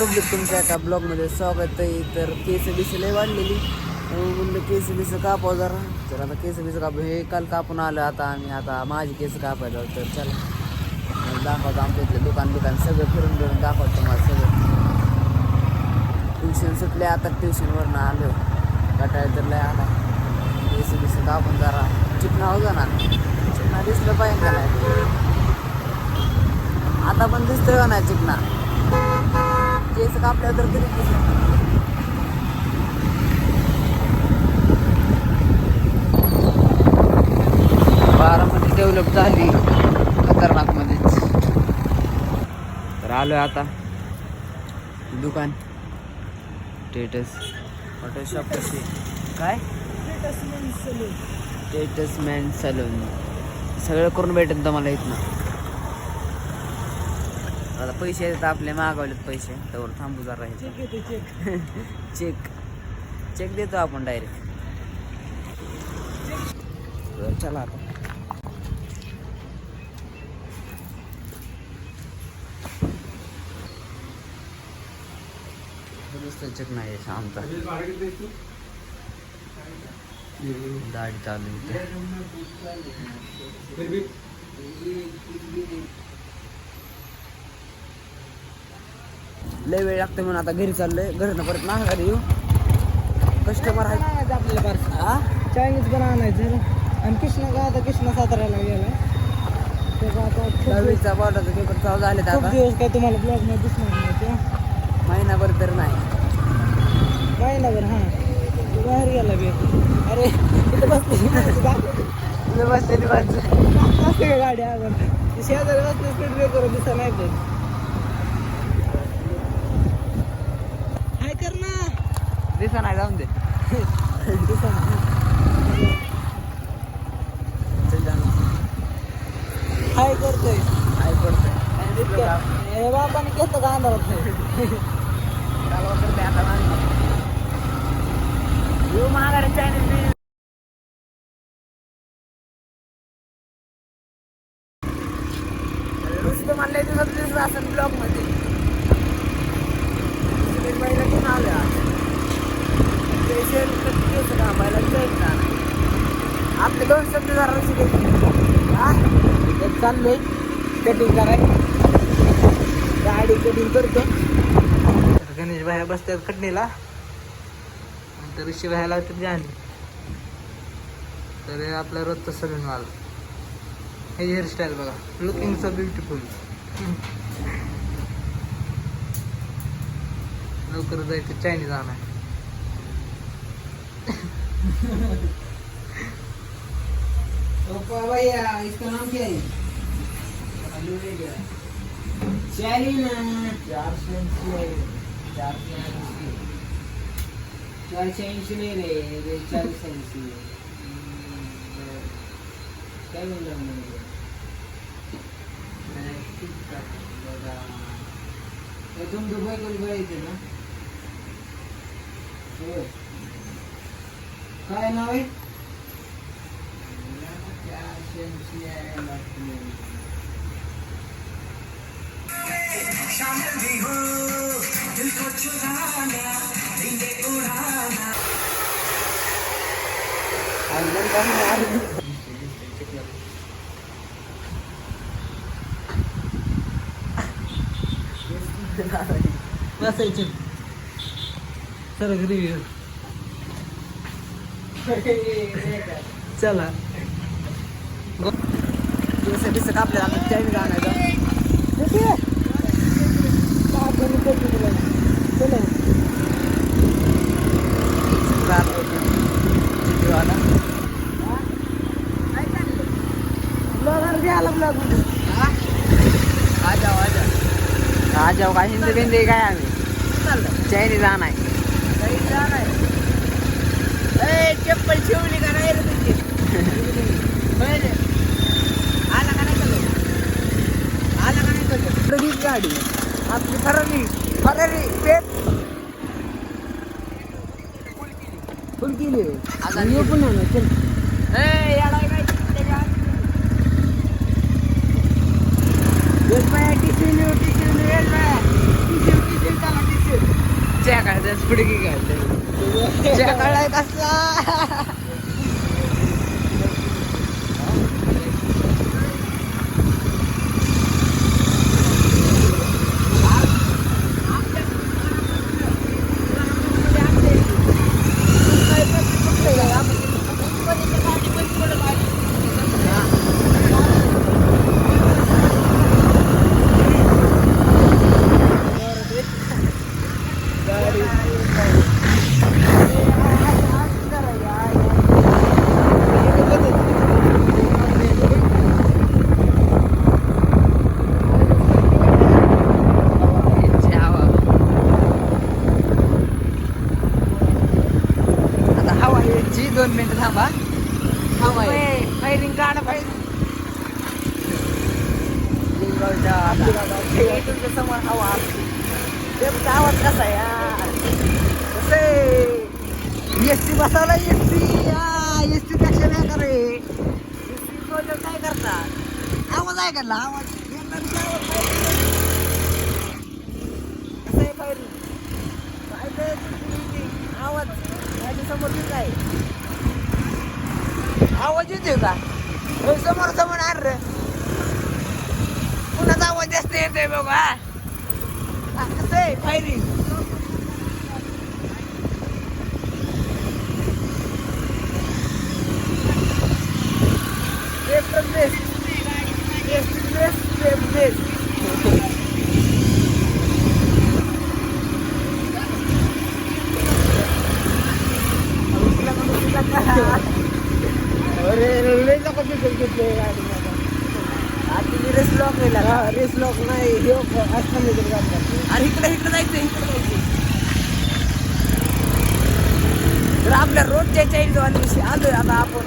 Public तुमच्या एका ब्लॉगमध्ये स्वागत आहे. तर केस लय वाढलेली म्हणलं केस कापाव जरा. तर आता केस काप हे काल कापून आलं. आता माझी केस कापायला. तर चला दाखवतो आमच्या इथले दुकान सगळं फिरून दाखवतो तुम्हाला सगळं. ट्युशन सुटले आता ट्युशनवरनं आलो. कटाळ तर लय आला. केस कापून जरा चिकना हो ना. चिकना दिसलं पाहिजे का नाही. आता पण दिसतोय का नाही चिकना. केस कापल्यावर तर तरी बारामती डेव्हलप झाली खतरनाकमध्येच. तर आलोय आता दुकान स्टेटस फोटोशॉप कशी काय स्टेटस मॅन सलून सगळं करून भेटेल तुम्हाला इथनं. आता पैसे आहेत आपले मागवलेत पैसे त्यावर थांबू जरा राहायचं. चेक देतो आपण डायरेक्ट. चला आता दुसरं चेक नाही आहे आमचा. दाढी चालू होते. लय वेळ लागते म्हणून आता घरी चाललंय. घरनं परत माघारी येऊ. कस्टमर आहे आपल्याला. चायनीज पण आणायचं. आणि कृष्णा साताऱ्याला गेला. दहावीचा बोर्डाचा पेपर चालू झाले खूप आता. दिवस काय तुम्हाला ब्लॉग मध्ये दिसणार नाही ते. महिनाभर तर नाही. महिनाभर हां बाहेर गेला बी. अरे इथं बसलेली बसते गाडी अगोदर शेजारी बसले स्पीड ब्रेकर दिसा नाही ते. हाय कर ना. दिसा नाही जाऊन दे. दिसा हाय करतोय. आई पडतोय. हे बापाने घेतो का अंधारात. येऊ महागाडे चायनीज नुसतं म्हणलं दिवसात दिसलं असं ब्लॉग मध्ये. पहिला घेऊन आलं स्पेशल केस कापायला जायचं. आपले 2 शब्द जरा चाललोय कटिंग कराय. गाडी कटिंग करतो. गणेश भाया बसतात कटणीला. नंतर ऋषी भाया लावतात जाणी. तर आपला रोजचा सलून माल. हे हेअरस्टाईल बघा. Looking so beautiful. लवकर जायचं चायनीज आणाय. भैया इसका नाम क्या है? चालीना 480 ले रे 480. काय म्हणलं तुम दुबई को गए थे ना. काय नाव आहे? बसायचे सर रिव्ह्यू. चला दिवस कापले आता चायनीज आणायचं. आज जाऊ काय हिंदी बिंदी काय आम्ही चायनीज आणाय. चप्पल ठेवली का नाही आला का नाही गाडी आपली फरारी पेट फुल केली. आता पण ना चल. टी च्या काढायचं पुढे की काढलं च्या काढाय कसला दोन मिनिटं थांबा फायरिंग काढा तुमच्या समोर हवा तुमचा आवाज कसा आहे यार कसं एस टी बसावला एस टी पेक्षा नाही का रे काय करतात आवाज आहे का आवाज कसं आहे फायरिंग काय आवाज माझ्या समोर काय आवाज येतोय का समोर समोर आर कुणाचा आवाज जास्त येतोय बघा कसं आहे firing race lock race lock नाही अरे इकडे इकडे जायचं इकडे जायचं तर आपल्या रोजच्या चायनीज वाल्याविषयी आलोय आता आपण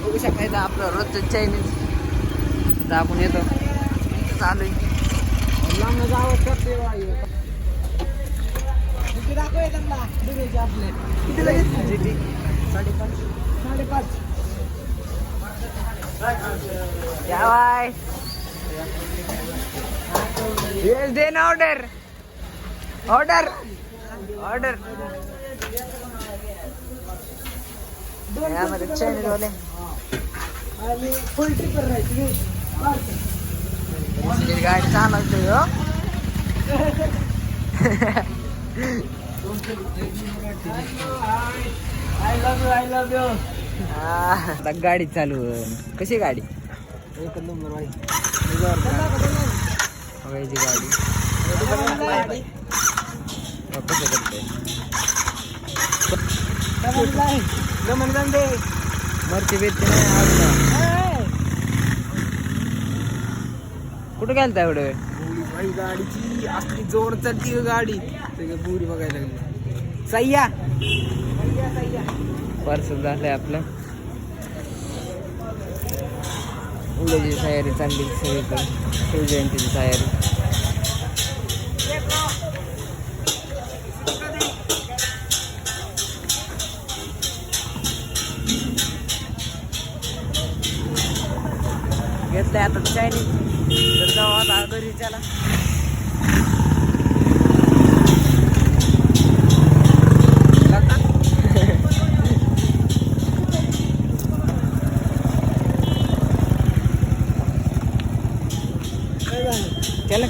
बघू शकायचं आपलं रोजचं चायनीज तर आपण येतो चालू लांब गावात करते किती दाखव त्यांना आपले किती लागेल 5:30 क्या भाई Yes, then order. Order. Order. यामध्ये चॅनल वाले फुल ट्रिप करायची गाडी चालवते हो I love you. आता गाडी चालू कशी गाडी एक नंबर गाडी मरची भेटते नाही कुठं गेलता एवढं गाडीची असली जोर चढती गाडी बुरी बघायला लागली सय्या पार्सल झालंय आपलं उद्याची तयारी चालली सगळीकडे शिवजयंतीची तयारी घेतलंय आता चायनीज तर जाऊ आता घरी त्याला त्याला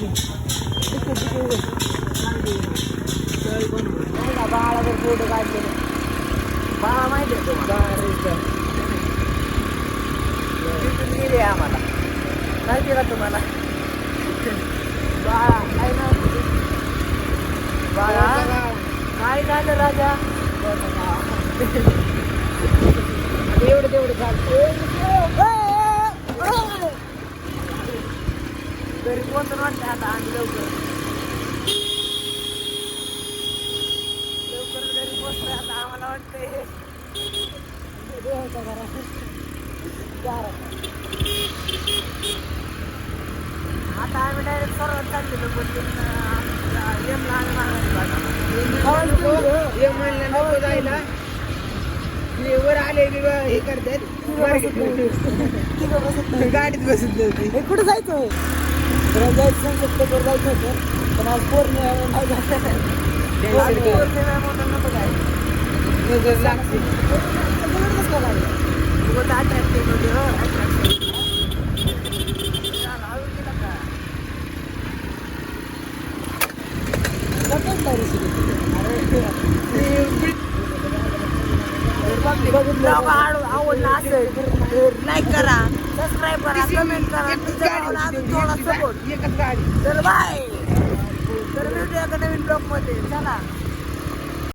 बाळा जर फोटो काढले बाळा माहिती आहे तिथून गेले आम्हाला माहिती का तुम्हाला बाळा काय नाव बाळा काय झालं राजा एवढं तेवढं चालतं तरी कोणतं वाटतं आता आम्ही लवकर घरी पोचतोय आता आम्हाला वाटतंय आता आम्ही डायरेक्ट सर्वात चाललेलो पण जायला वर आले हे करतात गाडीत बसत नव्हती कुठं जायचं तर जायचं सनसेटवर जायचं होतं पण आज पौर्णिमा नाही झालं. पौर्णिमा म्हणून नको जायचं. नजर लागते. जबरदस्त का लागलं? उगाच attractive होते हो, attractive. चाल, हळू गेला का? लगेच बाहेर शिकली ती. अरे, ब्लॉग आवडला असेल तर लाईक करा, सबस्क्राईब करा, कमेंट करा, अजून थोडा सपोर्ट. एकच गाडी. तर बाय. तर भेटूया का नवीन ब्लॉग मध्ये. चला.